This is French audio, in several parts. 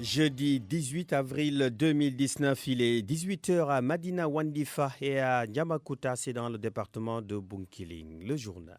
Jeudi 18 avril 2019, il est 18h à Madina Wandifa et à Nyamakuta, c'est dans le département de Bunkiling. Le journal.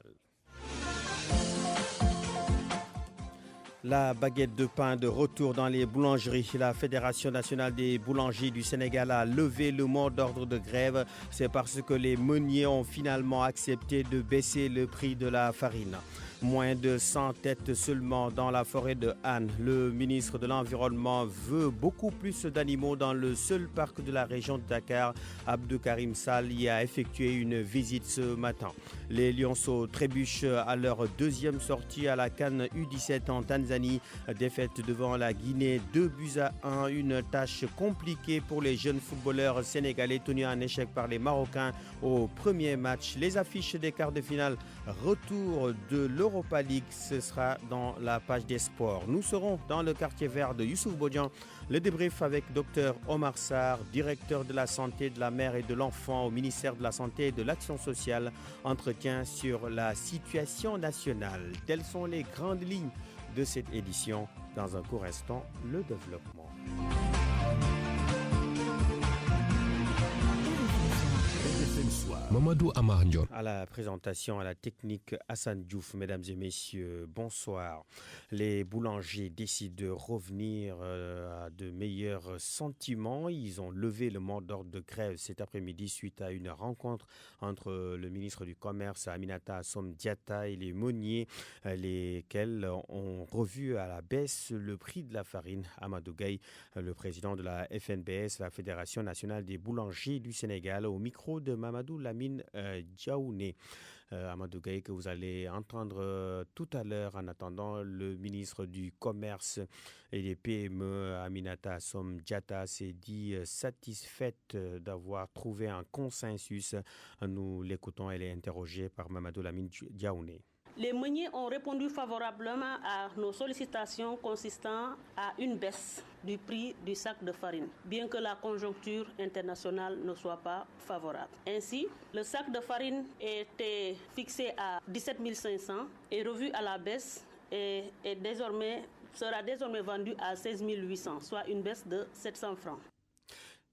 La baguette de pain de retour dans les boulangeries. La Fédération nationale des boulangers du Sénégal a levé le mot d'ordre de grève. C'est parce que les meuniers ont finalement accepté de baisser le prix de la farine. Moins de 100 têtes seulement dans la forêt de Han. Le ministre de l'Environnement veut beaucoup plus d'animaux dans le seul parc de la région de Dakar. Abdou Karim Sall y a effectué une visite ce matin. Les Lionceaux trébuchent à leur deuxième sortie à la CAN U17 en Tanzanie. Défaite devant la Guinée, 2-1. Une tâche compliquée pour les jeunes footballeurs sénégalais tenus en échec par les Marocains au premier match. Les affiches des quarts de finale. Retour de l'Europa League, ce sera dans la page des sports. Nous serons dans le quartier vert de Youssouf Bodian. Le débrief avec Dr Omar Sarr, directeur de la santé de la mère et de l'enfant au ministère de la Santé et de l'Action sociale. Entretien sur la situation nationale. Telles sont les grandes lignes de cette édition. Dans un court instant, le développement. Mamadou Amar Ndior. À la présentation, à la technique, Hassan Diouf. Mesdames et messieurs, bonsoir. Les boulangers décident de revenir à de meilleurs sentiments. Ils ont levé le mot d'ordre de grève cet après-midi suite à une rencontre entre le ministre du Commerce, Aminata Assome Diatta, et les meuniers, lesquels ont revu à la baisse le prix de la farine. Amadou Gaye, le président de la FNBS, la Fédération nationale des boulangers du Sénégal, au micro de Mamadou Lamine Diaouné. Amadou Gaye, que vous allez entendre tout à l'heure. En attendant, le ministre du Commerce et des PME, Aminata Assome Diatta, s'est dit satisfaite d'avoir trouvé un consensus. Nous l'écoutons, elle est interrogée par Mamadou Lamine Diaouné. Les meuniers ont répondu favorablement à nos sollicitations consistant à une baisse du prix du sac de farine, bien que la conjoncture internationale ne soit pas favorable. Ainsi, le sac de farine était fixé à 17 500 et revu à la baisse et sera désormais vendu à 16 800, soit une baisse de 700 francs.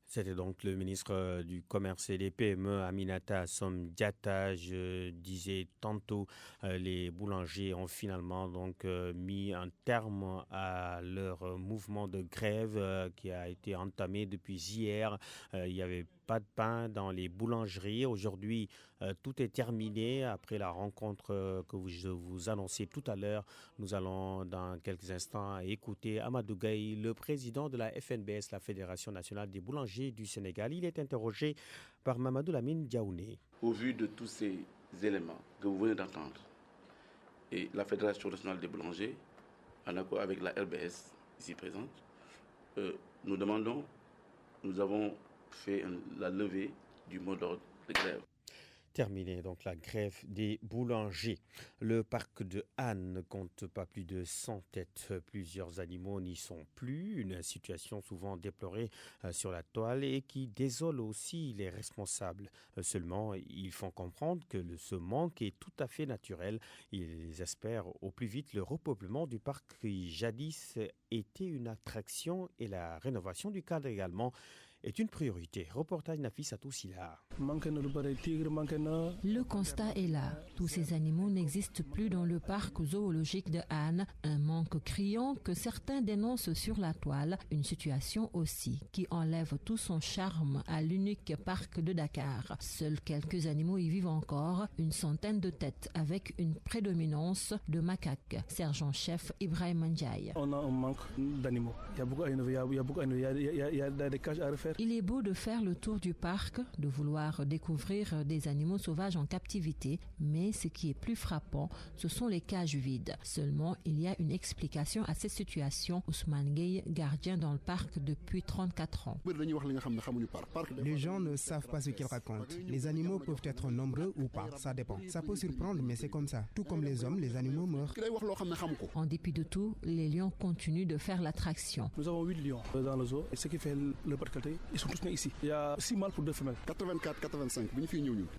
C'était donc le ministre du Commerce et des PME, Aminata Assome Diatta. Je disais tantôt, les boulangers ont finalement donc mis un terme à leur mouvement de grève qui a été entamé depuis hier. Il n'y avait pas de pain dans les boulangeries. Aujourd'hui, tout est terminé. Après la rencontre que je vous annonçais tout à l'heure, nous allons dans quelques instants écouter Amadou Gaye, le président de la FNBS, la Fédération nationale des boulangers du Sénégal. Il est interrogé par Mamadou Lamine Diaouné. Au vu de tous ces éléments que vous venez d'entendre, et la Fédération nationale des boulangers, en accord avec la RBS ici présente, nous avons fait la levée du mot d'ordre de grève. Terminé donc la grève des boulangers. Le parc de Han ne compte pas plus de 100 têtes. Plusieurs animaux n'y sont plus. Une situation souvent déplorée sur la toile et qui désole aussi les responsables. Seulement, ils font comprendre que ce manque est tout à fait naturel. Ils espèrent au plus vite le repeuplement du parc qui jadis était une attraction et la rénovation du cadre également est une priorité. Reportage Nafissatou Silla. Le constat est là. Tous ces animaux n'existent plus dans le parc zoologique de Han. Un manque criant que certains dénoncent sur la toile. Une situation aussi qui enlève tout son charme à l'unique parc de Dakar. Seuls quelques animaux y vivent encore. Une centaine de têtes avec une prédominance de macaques. Sergent-chef Ibrahim Ndiaye. On a un manque d'animaux. Il y a beaucoup de cages à refaire. Il est beau de faire le tour du parc, de vouloir découvrir des animaux sauvages en captivité, mais ce qui est plus frappant, ce sont les cages vides. Seulement, il y a une explication à cette situation. Ousmane Gueye, gardien dans le parc depuis 34 ans. Les gens ne savent pas ce qu'ils racontent. Les animaux peuvent être nombreux ou pas, ça dépend. Ça peut surprendre, mais c'est comme ça. Tout comme les hommes, les animaux meurent. En dépit de tout, les lions continuent de faire l'attraction. Nous avons 8 lions dans le zoo. Et ce qui fait le particularité, Ils sont tous nés ici. Il y a 6 mâles pour 2 femelles. 84-85,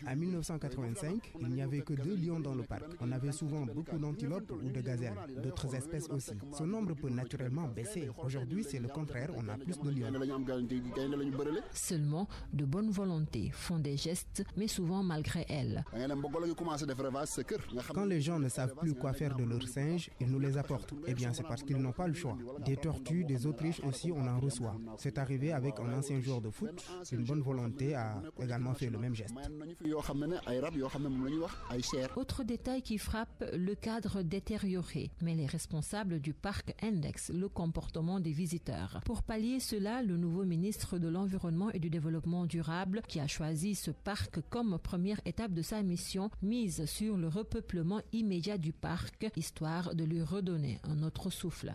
En 1985, il n'y avait que 2 lions dans le parc. On avait souvent beaucoup d'antilopes ou de gazelles, d'autres espèces aussi. Ce nombre peut naturellement baisser. Aujourd'hui, c'est le contraire, on a plus de lions. Seulement, de bonne volonté font des gestes, mais souvent malgré elles. Quand les gens ne savent plus quoi faire de leurs singes, ils nous les apportent. Eh bien, c'est parce qu'ils n'ont pas le choix. Des tortues, des autruches aussi, on en reçoit. C'est arrivé avec un ancien joueur de foot. Une bonne volonté a également fait le même geste. Autre détail qui frappe, le cadre détérioré. Mais les responsables du parc indexent le comportement des visiteurs. Pour pallier cela, le nouveau ministre de l'Environnement et du Développement durable, qui a choisi ce parc comme première étape de sa mission, mise sur le repeuplement immédiat du parc, histoire de lui redonner un autre souffle.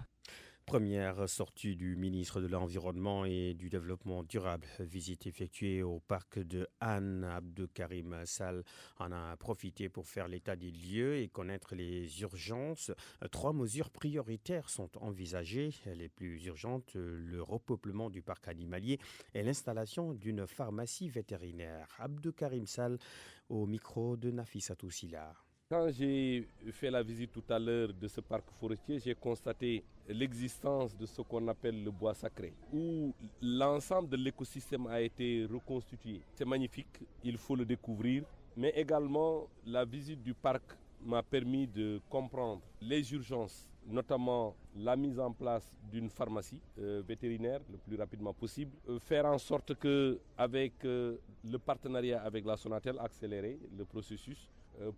Première sortie du ministre de l'Environnement et du Développement durable. Visite effectuée au parc de Han. Abdoukarim Sall en a profité pour faire l'état des lieux et connaître les urgences. 3 mesures prioritaires sont envisagées. Les plus urgentes, le repeuplement du parc animalier et l'installation d'une pharmacie vétérinaire. Abdoukarim Sall au micro de Nafissatou Silla. Quand j'ai fait la visite tout à l'heure de ce parc forestier, j'ai constaté l'existence de ce qu'on appelle le bois sacré, où l'ensemble de l'écosystème a été reconstitué. C'est magnifique, il faut le découvrir, mais également la visite du parc m'a permis de comprendre les urgences, notamment la mise en place d'une pharmacie vétérinaire le plus rapidement possible, faire en sorte que, avec le partenariat avec la Sonatel, accélérer le processus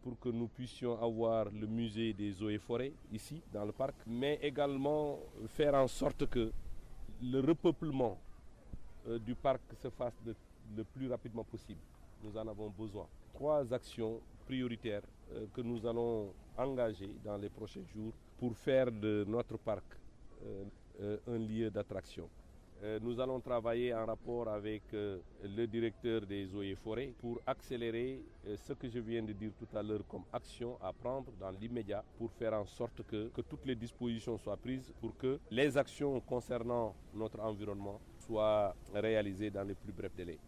pour que nous puissions avoir le musée des eaux et forêts ici dans le parc, mais également faire en sorte que le repeuplement du parc se fasse le plus rapidement possible. Nous en avons besoin. 3 actions prioritaires que nous allons engager dans les prochains jours pour faire de notre parc un lieu d'attraction. Nous allons travailler en rapport avec le directeur des eaux et forêts pour accélérer ce que je viens de dire tout à l'heure comme action à prendre dans l'immédiat pour faire en sorte que toutes les dispositions soient prises pour que les actions concernant notre environnement soient réalisées dans les plus brefs délais.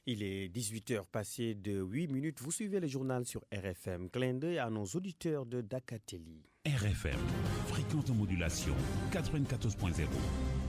Il est 18h passé de 8 minutes. Vous suivez le journal sur RFM. Clin d'œil à nos auditeurs de Dakateli. RFM, fréquence de modulation 94.0.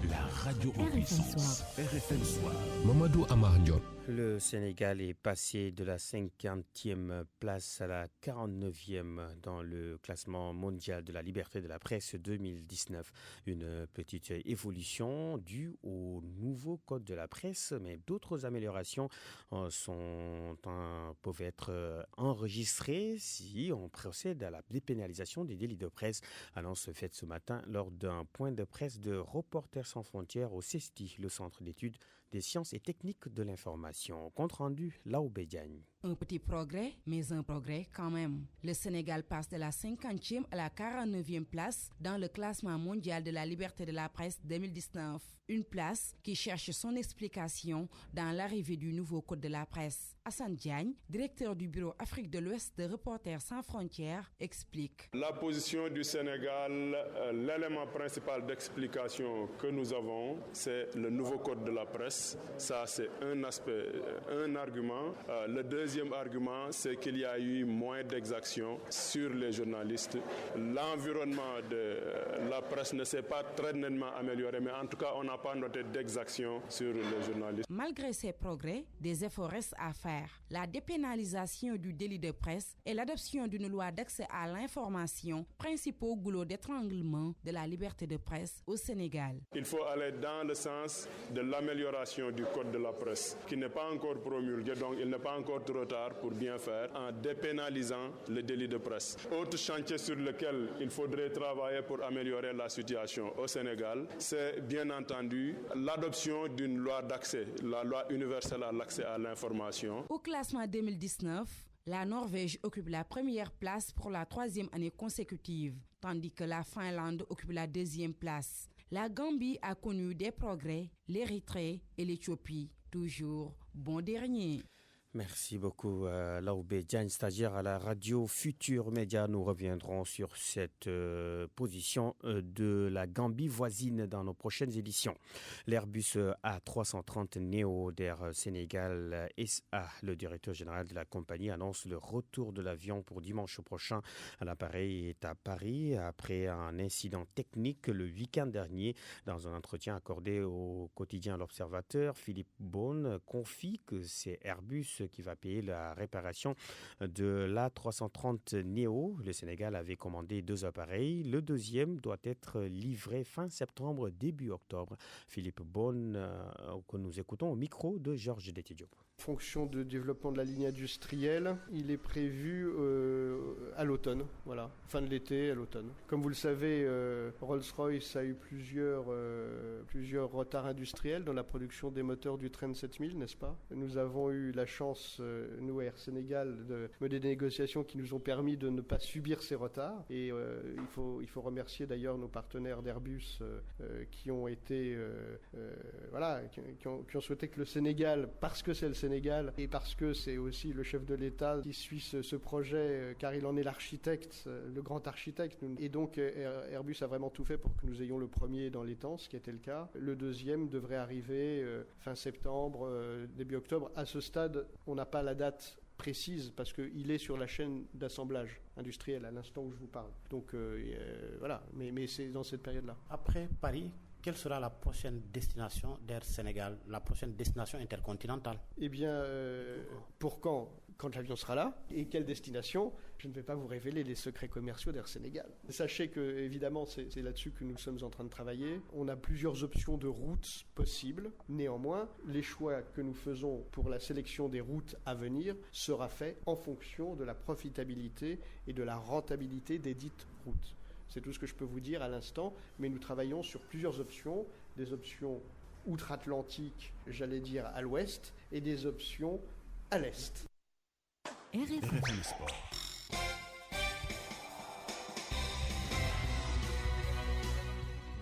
La radio en puissance. RFM Soir. Mamadou Amar Ndiol. Le Sénégal est passé de la 50e place à la 49e dans le classement mondial de la liberté de la presse 2019. Une petite évolution due au nouveau code de la presse, mais d'autres améliorations peuvent être enregistrées si on procède à la dépénalisation des délits de presse. Annonce faite ce matin lors d'un point de presse de Reporters sans frontières au CESTI, le Centre d'études des sciences et techniques de l'information. Compte rendu, Laoubé Diagne. Un petit progrès, mais un progrès quand même. Le Sénégal passe de la 50e à la 49e place dans le classement mondial de la liberté de la presse 2019. Une place qui cherche son explication dans l'arrivée du nouveau code de la presse. Hassan Diagne, directeur du bureau Afrique de l'Ouest de Reporters sans frontières, explique. La position du Sénégal, l'élément principal d'explication que nous avons, c'est le nouveau code de la presse. Ça, c'est un aspect, un argument. Le deuxième argument, c'est qu'il y a eu moins d'exactions sur les journalistes. L'environnement de la presse ne s'est pas très nettement amélioré, mais en tout cas, on n'a pas noté d'exactions sur les journalistes. Malgré ces progrès, des efforts restent à faire. La dépénalisation du délit de presse et l'adoption d'une loi d'accès à l'information, principaux goulots d'étranglement de la liberté de presse au Sénégal. Il faut aller dans le sens de l'amélioration du code de la presse, qui n'est pas encore promulgué, donc il n'est pas encore trop tard pour bien faire, en dépénalisant le délit de presse. Autre chantier sur lequel il faudrait travailler pour améliorer la situation au Sénégal, c'est bien entendu l'adoption d'une loi d'accès, la loi universelle à l'accès à l'information. Au classement 2019, la Norvège occupe la première place pour la 3e année consécutive, tandis que la Finlande occupe la 2e place. La Gambie a connu des progrès, l'Érythrée et l'Éthiopie, toujours bon dernier. Merci beaucoup, Laoubé Diagne, stagiaire à la radio Futur Média. Nous reviendrons sur cette position de la Gambie voisine dans nos prochaines éditions. L'Airbus A330 Neo d'Air Sénégal SA, le directeur général de la compagnie, annonce le retour de l'avion pour dimanche prochain. L'appareil est à Paris après un incident technique le week-end dernier. Dans un entretien accordé au quotidien L'Observateur, Philippe Beaune confie que c'est Airbus qui va payer la réparation de l'A330 Neo. Le Sénégal avait commandé 2 appareils. Le deuxième doit être livré fin septembre, début octobre. Philippe Beaune, que nous écoutons au micro de Georges Détidiop. En fonction du développement de la ligne industrielle, il est prévu à l'automne, voilà, fin de l'été à l'automne. Comme vous le savez, Rolls-Royce a eu plusieurs retards industriels dans la production des moteurs du Trent 7000, n'est-ce pas? Nous avons eu la chance, nous Air Sénégal, de mener des négociations qui nous ont permis de ne pas subir ces retards. Et il faut remercier d'ailleurs nos partenaires d'Airbus qui ont été, qui ont souhaité que le Sénégal, parce que c'est le Sénégal et parce que c'est aussi le chef de l'État qui suit ce projet, car il en est l'architecte, le grand architecte. Et donc Airbus a vraiment tout fait pour que nous ayons le premier dans les temps, ce qui était le cas. Le deuxième devrait arriver fin septembre, début octobre. À ce stade, on n'a pas la date précise parce qu'il est sur la chaîne d'assemblage industriel à l'instant où je vous parle. Donc voilà, mais c'est dans cette période-là. Après Paris, quelle sera la prochaine destination d'Air Sénégal, la prochaine destination intercontinentale? Eh bien, pour quand l'avion sera là. Et quelle destination? Je ne vais pas vous révéler les secrets commerciaux d'Air Sénégal. Sachez que, évidemment, c'est là-dessus que nous sommes en train de travailler. On a plusieurs options de routes possibles. Néanmoins, les choix que nous faisons pour la sélection des routes à venir sera fait en fonction de la profitabilité et de la rentabilité des dites routes. C'est tout ce que je peux vous dire à l'instant, mais nous travaillons sur plusieurs options, des options outre-Atlantique, j'allais dire à l'ouest, et des options à l'est. RFM Sport.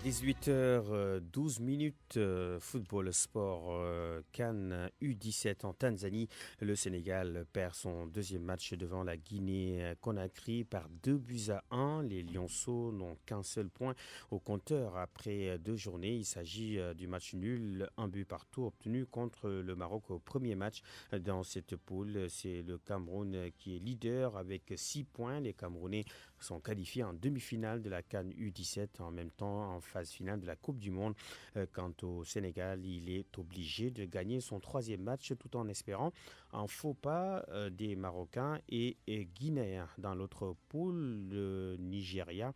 18h12, football sport, CAN U17 en Tanzanie. Le Sénégal perd son deuxième match devant la Guinée-Conakry par 2-1. Les Lionceaux n'ont qu'un seul point au compteur après 2 journées. Il s'agit du match nul, 1 but partout obtenu contre le Maroc au premier match dans cette poule. C'est le Cameroun qui est leader avec 6 points. Les Camerounais sont qualifiés en demi-finale de la CAN U17, en même temps en phase finale de la Coupe du Monde. Quant au Sénégal, il est obligé de gagner son 3e match tout en espérant un faux pas des Marocains et Guinéens. Dans l'autre poule, le Nigeria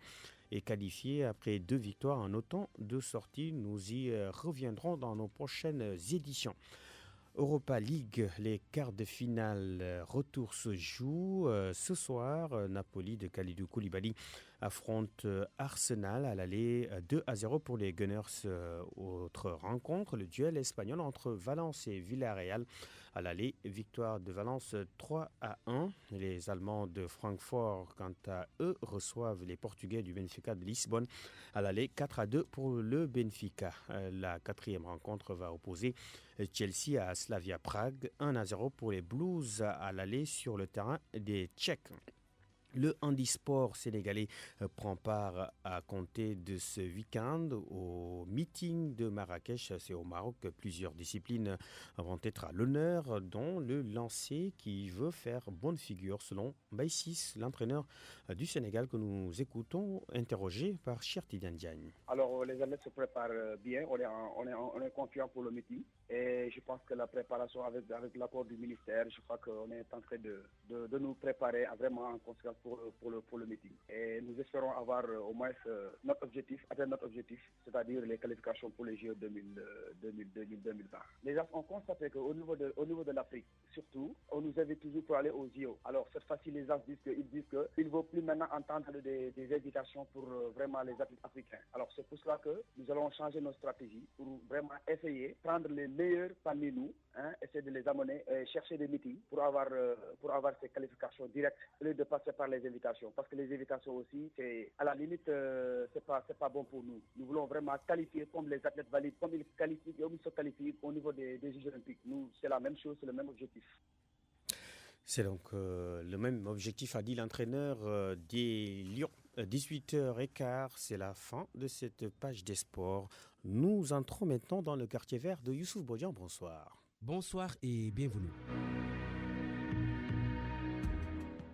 est qualifié après 2 victoires en autant de sorties. Nous y reviendrons dans nos prochaines éditions. Europa League, les quarts de finale retour se jouent ce soir. Napoli de Kalidou Koulibaly affronte Arsenal à l'aller 2-0 pour les Gunners. Autre rencontre, le duel espagnol entre Valence et Villarreal. À l'aller, victoire de Valence 3-1. Les Allemands de Francfort, quant à eux, reçoivent les Portugais du Benfica de Lisbonne. À l'aller, 4-2 pour le Benfica. La 4e rencontre va opposer Chelsea à Slavia Prague. 1-0 pour les Blues à l'aller sur le terrain des Tchèques. Le handisport sénégalais prend part à compter de ce week-end au meeting de Marrakech. C'est au Maroc que plusieurs disciplines vont être à l'honneur, dont le lancer qui veut faire bonne figure selon Baïsis, l'entraîneur du Sénégal que nous écoutons, interrogé par Chertidiane Diagne. Alors les athlètes se préparent bien, on est confiant pour le meeting et je pense que la préparation avec l'accord du ministère, je crois qu'on est en train de nous préparer vraiment en conséquence pour le meeting. Et nous espérons avoir au moins atteindre notre objectif, c'est-à-dire les qualifications pour les JO 2020. Les gens ont constaté qu'au niveau de l'Afrique, surtout, on nous invite toujours pour aller aux JO. Alors cette fois-ci, les gens disent qu'il ne vaut plus maintenant entendre des invitations pour vraiment les athlètes africains. Alors c'est pour cela que nous allons changer nos stratégies pour vraiment essayer, prendre les meilleurs parmi nous, essayer de les amener, chercher des meetings pour avoir ces qualifications directes au lieu de passer par les invitations. Parce que les invitations aussi, c'est à la limite, c'est pas bon pour nous. Nous voulons vraiment qualifier comme les athlètes valides, comme ils se qualifient au niveau des Jeux Olympiques. Nous, c'est la même chose, c'est le même objectif. C'est donc le même objectif, a dit l'entraîneur des Lions. 18h15, c'est la fin de cette page des sports. Nous entrons maintenant dans le quartier vert de Youssouf Bodian. Bonsoir. Bonsoir et bienvenue.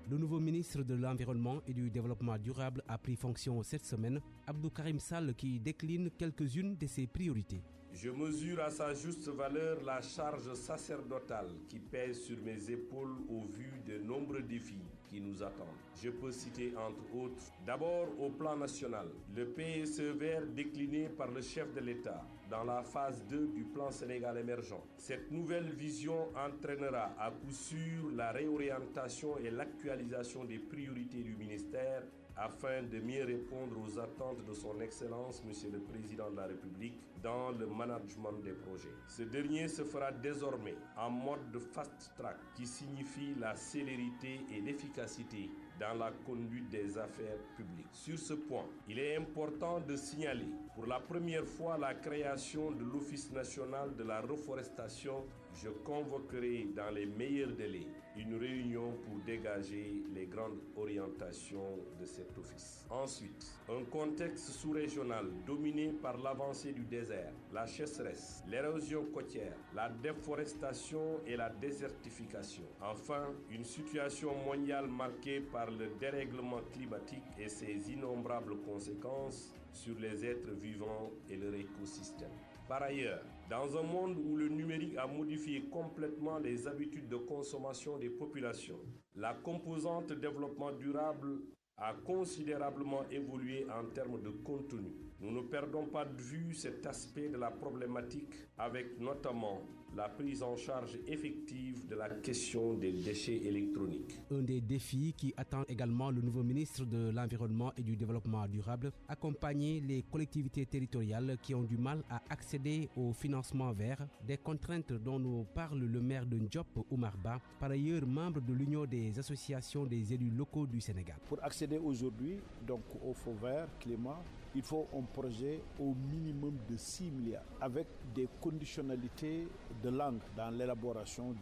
Le nouveau ministre de l'Environnement et du Développement durable a pris fonction cette semaine, Abdou Karim Sall, qui décline quelques-unes de ses priorités. Je mesure à sa juste valeur la charge sacerdotale qui pèse sur mes épaules au vu de nombreux défis qui nous attendent. Je peux citer entre autres, d'abord au plan national, le PSE vert décliné par le chef de l'État dans la phase 2 du plan Sénégal émergent. Cette nouvelle vision entraînera à coup sûr la réorientation et l'actualisation des priorités du ministère afin de mieux répondre aux attentes de son Excellence, Monsieur le Président de la République, dans le management des projets. Ce dernier se fera désormais en mode de fast-track, qui signifie la célérité et l'efficacité dans la conduite des affaires publiques. Sur ce point, il est important de signaler pour la première fois la création de l'Office national de la reforestation. Je convoquerai dans les meilleurs délais une réunion pour dégager les grandes orientations de cet office. Ensuite, un contexte sous-régional dominé par l'avancée du désert, la sécheresse, l'érosion côtière, la déforestation et la désertification. Enfin, une situation mondiale marquée par le dérèglement climatique et ses innombrables conséquences sur les êtres vivants et leur écosystème. Par ailleurs, dans un monde où le numérique a modifié complètement les habitudes de consommation des populations, la composante développement durable a considérablement évolué en termes de contenu. Nous ne perdons pas de vue cet aspect de la problématique avec notamment la prise en charge effective de la question des déchets électroniques. Un des défis qui attend également le nouveau ministre de l'Environnement et du Développement durable, accompagner les collectivités territoriales qui ont du mal à accéder au financement vert, des contraintes dont nous parle le maire de Ndiop, Oumar Ba, par ailleurs membre de l'Union des associations des élus locaux du Sénégal. Pour accéder aujourd'hui donc au fonds vert climat, il faut un projet au minimum de 6 milliards avec des conditionnalités de langue dans l'élaboration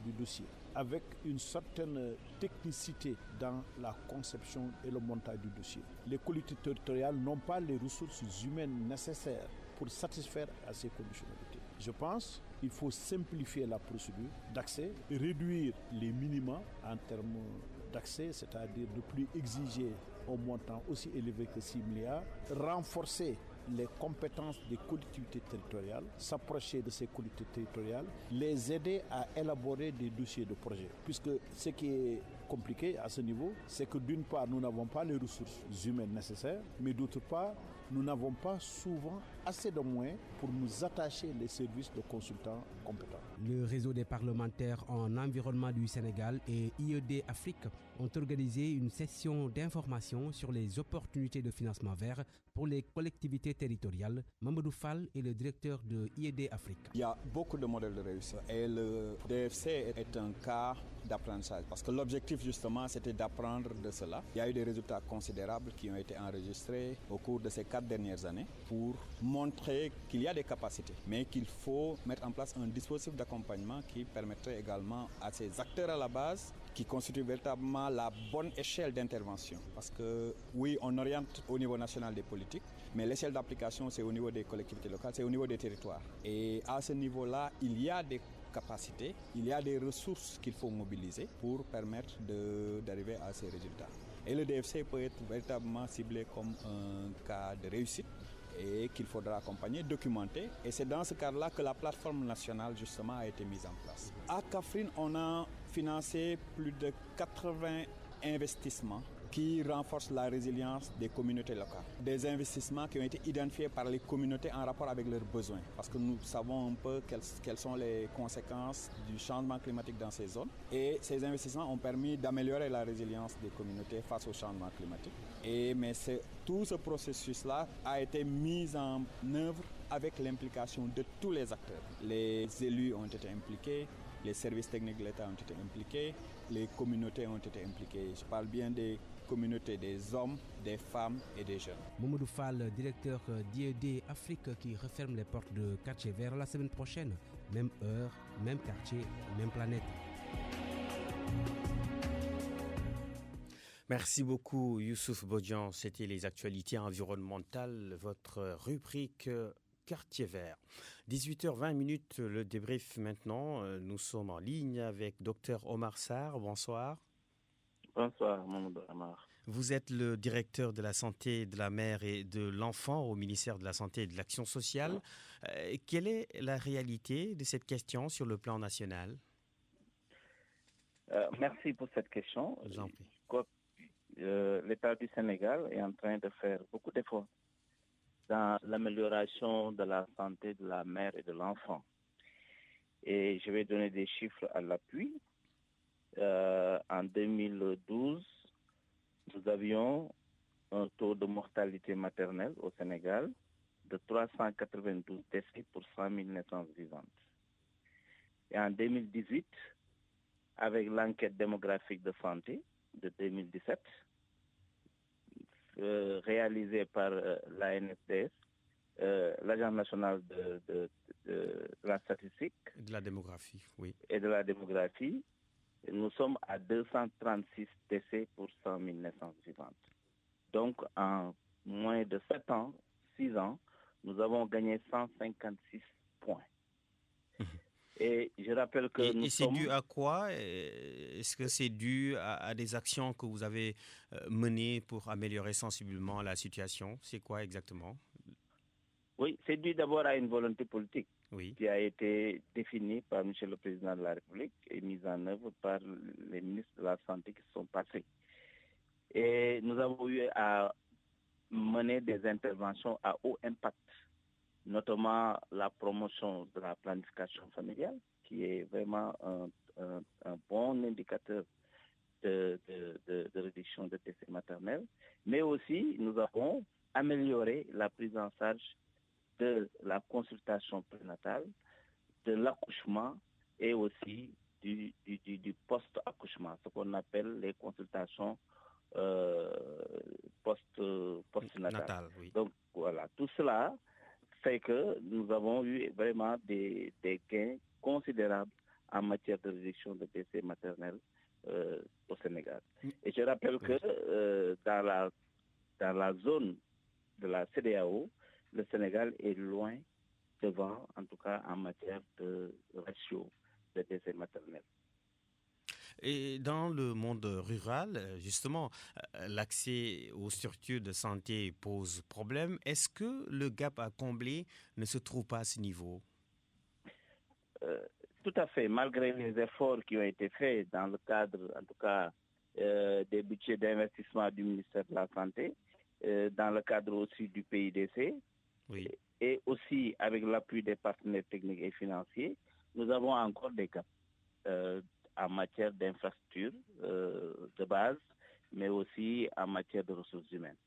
du dossier, avec une certaine technicité dans la conception et le montage du dossier. Les collectivités territoriales n'ont pas les ressources humaines nécessaires pour satisfaire à ces conditionnalités. Je pense qu'il faut simplifier la procédure d'accès, réduire les minima en termes d'accès, c'est-à-dire de plus exiger un montant aussi élevé que 6 milliards, renforcer les compétences des collectivités territoriales, s'approcher de ces collectivités territoriales, les aider à élaborer des dossiers de projet. Puisque ce qui est compliqué à ce niveau, c'est que d'une part, nous n'avons pas les ressources humaines nécessaires, mais d'autre part, nous n'avons pas souvent assez de moyens pour nous attacher les services de consultants compétents. Le réseau des parlementaires en environnement du Sénégal et IED Afrique ont organisé une session d'information sur les opportunités de financement vert pour les collectivités territoriales. Mamadou Fall est le directeur de IED Afrique. Il y a beaucoup de modèles de réussite et le DFC est un cas d'apprentissage parce que l'objectif justement c'était d'apprendre de cela. Il y a eu des résultats considérables qui ont été enregistrés au cours de ces 4 dernières années pour montrer qu'il y a des capacités mais qu'il faut mettre en place un dispositif d'accompagnement qui permettrait également à ces acteurs à la base qui constitue véritablement la bonne échelle d'intervention. Parce que oui, on oriente au niveau national des politiques, mais l'échelle d'application, c'est au niveau des collectivités locales, c'est au niveau des territoires. Et à ce niveau-là, il y a des capacités, il y a des ressources qu'il faut mobiliser pour permettre d'arriver à ces résultats. Et le DFC peut être véritablement ciblé comme un cas de réussite et qu'il faudra accompagner, documenter. Et c'est dans ce cadre-là que la plateforme nationale justement a été mise en place. À Kaffrine, on a financé plus de 80 investissements qui renforcent la résilience des communautés locales. Des investissements qui ont été identifiés par les communautés en rapport avec leurs besoins. Parce que nous savons un peu quelles sont les conséquences du changement climatique dans ces zones. Et ces investissements ont permis d'améliorer la résilience des communautés face au changement climatique. Mais tout ce processus-là a été mis en œuvre avec l'implication de tous les acteurs. Les élus ont été impliqués, les services techniques de l'État ont été impliqués, les communautés ont été impliquées. Je parle bien des communautés, des hommes, des femmes et des jeunes. Mamadou Fall, directeur d'IED Afrique qui referme les portes de Quartier Vert la semaine prochaine. Même heure, même quartier, même planète. Merci beaucoup Youssouf Bodian. C'était les actualités environnementales, votre rubrique Quartier vert. 18h20, le débrief maintenant. Nous sommes en ligne avec Dr Omar Sarr. Bonsoir. Bonsoir, Mamadou Amar. Vous êtes le directeur de la santé de la mère et de l'enfant au ministère de la Santé et de l'Action sociale. Quelle est la réalité de cette question sur le plan national? Merci pour cette question. Je vous en prie. L'État du Sénégal est en train de faire beaucoup d'efforts dans l'amélioration de la santé de la mère et de l'enfant. Et je vais donner des chiffres à l'appui. En 2012, nous avions un taux de mortalité maternelle au Sénégal de 392 décès pour 100 000 naissances vivantes. Et en 2018, avec l'enquête démographique de santé de 2017, réalisée par l'ANSDS, l'Agence nationale de la statistique de la démographie, oui. Et de la démographie, nous sommes à 236 décès pour 100 000 naissances vivantes. Donc, en moins de 7 ans, 6 ans, nous avons gagné 156 points. Et je rappelle que et c'est dû à quoi? Est-ce que c'est dû à des actions que vous avez menées pour améliorer sensiblement la situation? C'est quoi exactement? Oui, c'est dû d'abord à une volonté politique qui a été définie par M. le Président de la République et mise en œuvre par les ministres de la Santé qui sont passés. Et nous avons eu à mener des interventions à haut impact, notamment la promotion de la planification familiale, qui est vraiment un bon indicateur de réduction de décès maternels. Mais aussi, nous avons amélioré la prise en charge de la consultation prénatale, de l'accouchement et aussi du post-accouchement, ce qu'on appelle les consultations post-natales. Oui. Donc voilà, tout cela fait que nous avons eu vraiment des gains considérables en matière de réduction de décès maternels au Sénégal. Et je rappelle que dans la zone de la CEDEAO, le Sénégal est loin devant, en tout cas en matière de ratio de décès maternels. Et dans le monde rural, justement, l'accès aux structures de santé pose problème. Est-ce que le gap à combler ne se trouve pas à ce niveau? Tout à fait. Malgré les efforts qui ont été faits dans le cadre, en tout cas, des budgets d'investissement du ministère de la Santé, dans le cadre aussi du PIDC, et aussi avec l'appui des partenaires techniques et financiers, nous avons encore des gaps en matière d'infrastructures de base, mais aussi en matière de ressources humaines.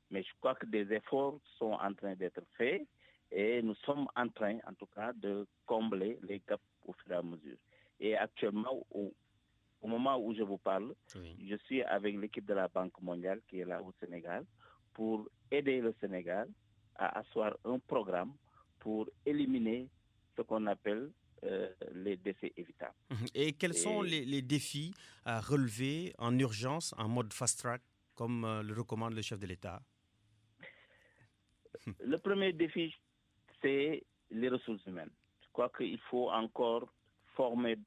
Mais je crois que des efforts sont en train d'être faits et nous sommes en train, en tout cas, de combler les gaps au fur et à mesure. Et actuellement, au moment où je vous parle, je suis avec l'équipe de la Banque mondiale qui est là au Sénégal pour aider le Sénégal à asseoir un programme pour éliminer ce qu'on appelle les décès évitables. Et quels sont les défis à relever en urgence, en mode fast-track, comme le recommande le chef de l'État? Le premier défi, c'est les ressources humaines. Je crois qu'il faut encore former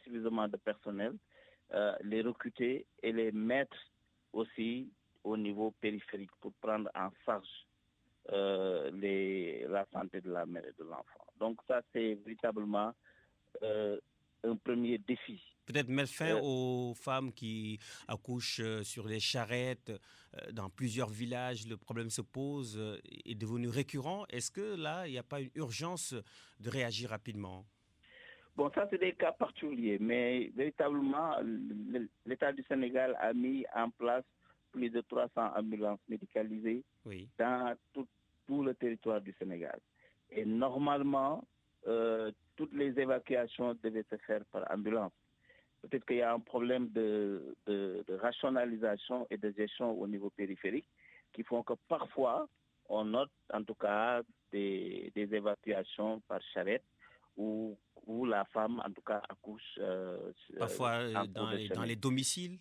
suffisamment de personnel, les recruter et les mettre aussi au niveau périphérique pour prendre en charge la santé de la mère et de l'enfant. Donc ça, c'est véritablement un premier défi. Peut-être mettre fin aux femmes qui accouchent sur des charrettes dans plusieurs villages. Le problème se pose, est devenu récurrent. Est-ce que là, il n'y a pas une urgence de réagir rapidement? Bon, ça, c'est des cas particuliers. Mais véritablement, l'État du Sénégal a mis en place plus de 300 ambulances médicalisées dans tout le territoire du Sénégal. Et normalement, toutes les évacuations devaient se faire par ambulance. Peut-être qu'il y a un problème de rationalisation et de gestion au niveau périphérique qui font que parfois, on note en tout cas des évacuations par charrette où la femme en tout cas accouche. Parfois dans les domiciles?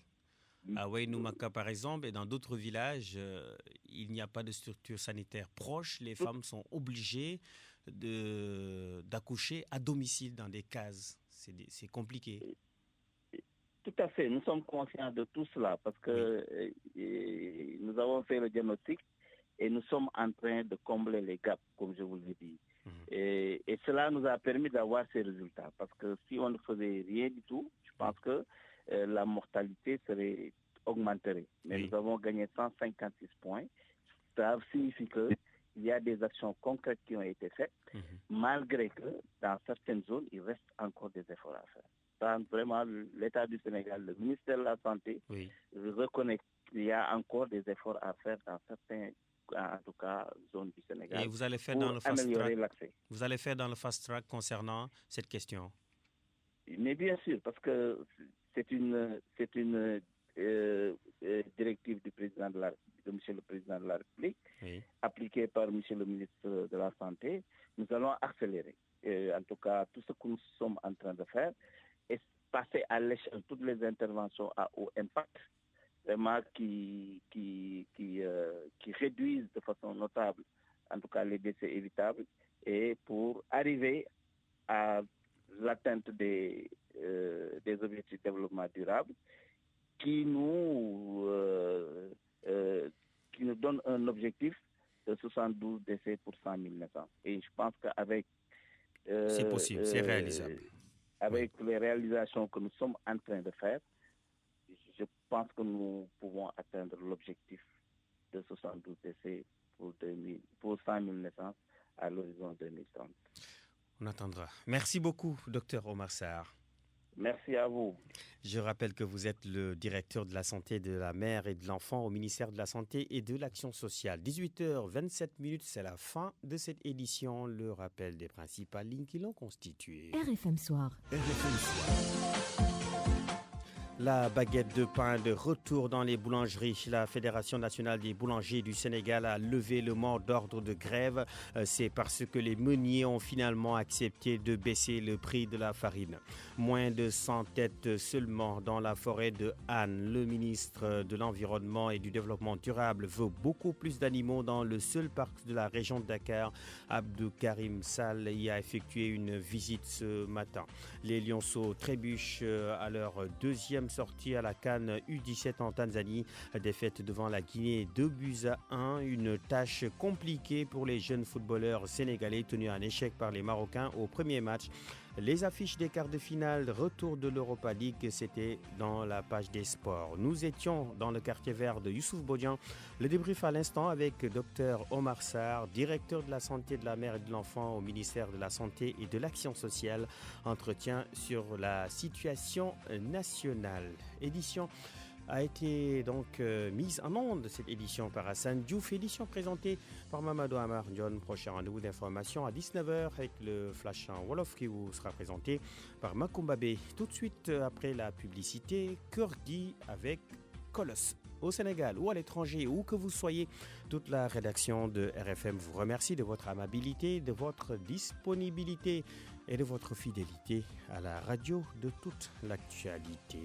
À Wainoumaka, par exemple, et dans d'autres villages, il n'y a pas de structure sanitaire proche. Les femmes sont obligées d'accoucher à domicile dans des cases. C'est compliqué. Tout à fait. Nous sommes conscients de tout cela parce que nous avons fait le diagnostic et nous sommes en train de combler les gaps, comme je vous l'ai dit. Et cela nous a permis d'avoir ces résultats. Parce que si on ne faisait rien du tout, je pense que la mortalité augmenterait. Mais nous avons gagné 156 points. Ça signifie qu'il y a des actions concrètes qui ont été faites, malgré que dans certaines zones, il reste encore des efforts à faire. Ça, vraiment, l'État du Sénégal, le ministère de la Santé, reconnaît qu'il y a encore des efforts à faire dans certaines, en tout cas, zones du Sénégal. Et vous allez faire pour améliorer l'accès. Vous allez faire dans le fast track concernant cette question? Mais bien sûr, parce que c'est une directive du président de Monsieur le Président de la République, appliquée par Monsieur le ministre de la Santé. Nous allons accélérer. En tout cas, tout ce que nous sommes en train de faire est passer à l'échelle toutes les interventions à haut impact, vraiment qui réduisent de façon notable, en tout cas, les décès évitables, et pour arriver à l'atteinte des objectifs de développement durable qui nous donne un objectif de 72 décès pour 100 000 naissances. Et je pense qu'avec c'est possible, c'est réalisable. Avec les réalisations que nous sommes en train de faire, je pense que nous pouvons atteindre l'objectif de 72 décès pour 100 000 naissances à l'horizon 2030. On attendra. Merci beaucoup, Dr Omar Sarr. Merci à vous. Je rappelle que vous êtes le directeur de la santé de la mère et de l'enfant au ministère de la Santé et de l'Action sociale. 18h27, c'est la fin de cette édition. Le rappel des principales lignes qui l'ont constituée. RFM Soir. RFM Soir. La baguette de pain de retour dans les boulangeries. La Fédération nationale des boulangers du Sénégal a levé le mot d'ordre de grève. C'est parce que les meuniers ont finalement accepté de baisser le prix de la farine. Moins de 100 têtes seulement dans la forêt de Han. Le ministre de l'Environnement et du Développement durable veut beaucoup plus d'animaux dans le seul parc de la région de Dakar. Abdou Karim Sall y a effectué une visite ce matin. Les lionceaux trébuchent à leur deuxième sortie à la CAN U17 en Tanzanie. Défaite devant la Guinée 2-1. Une tâche compliquée pour les jeunes footballeurs sénégalais tenus en échec par les Marocains au premier match. Les affiches des quarts de finale, retour de l'Europa League, c'était dans la page des sports. Nous étions dans le quartier vert de Youssouf Bodian. Le débrief à l'instant avec Dr Omar Sarr, directeur de la santé de la mère et de l'enfant au ministère de la Santé et de l'Action sociale. Entretien sur la situation nationale. Édition a été donc mise en onde, cette édition par Hassan Diouf, édition présentée par Mamadou Amar John. Prochain rendez-vous d'information à 19h avec le flash en Wolof qui vous sera présenté par Makumbabe. Tout de suite après la publicité, Kurgi avec Colosse. Au Sénégal ou à l'étranger, où que vous soyez, toute la rédaction de RFM vous remercie de votre amabilité, de votre disponibilité et de votre fidélité à la radio de toute l'actualité.